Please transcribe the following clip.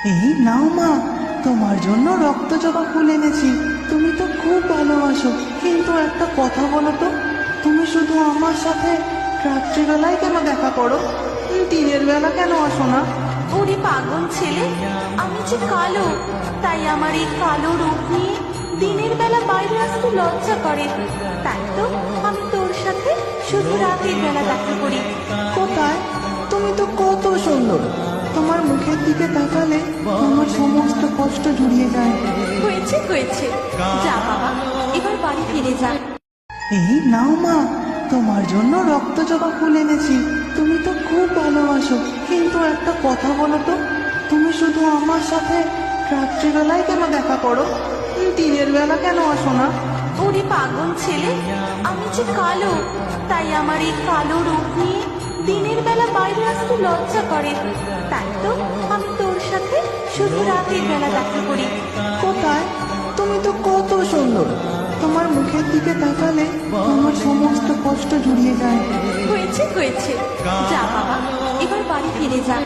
এই নাও মা, তোমার জন্য রক্ত জবা ফুল এনেছি। তুমি তো খুব ভালোবাসো, কিন্তু একটা কথা বলো তো, তুমি শুধু আমার সাথে রাত্রিবেলায় কেন দেখা করো? দিনের বেলা কেন আসো না? ওরে পাগল ছেলে, আমি যে কালো, তাই আমার এই কালো রূপ নিয়ে দিনের বেলা বাইরে আসতে লজ্জা করে। তাই তো আমি তোর সাথে শুধু রাতের বেলা দেখা করি। কোথায়? তুমি তো কত সুন্দর, তোমার মুখের দিকে তাকালে আমার সমস্ত কষ্ট জুড়িয়ে যায়। হয়েছে হয়েছে, যা বাবা, এবার বাড়ি ফিরে যা। এই নাও মা, তোমার জন্য রক্ত জবা ফুল এনেছি। তুমি তো খুব ভালোবাসো, কিন্তু একটা কথা বলো তো, তুমি শুধু আমার সাথে রাত্রিবেলায় কেন দেখা করো? দিনের বেলা কেন আসো না? ওরে পাগল ছেলে, আমি যে কালো, তাই আমার এই কালো রূপ নিয়ে দিনের বেলা বাইরে আসতে লজ্জা করে। তাই তো আমি তোর সাথে শুধু রাতের বেলা দেখা করি। কোথায়? তুমি তো কত সুন্দর, তোমার মুখের দিকে তাকালে আমার সমস্ত কষ্ট জুড়িয়ে যায়। হয়েছে হয়েছে, যা বাবা, এবার বাড়ি ফিরে যা।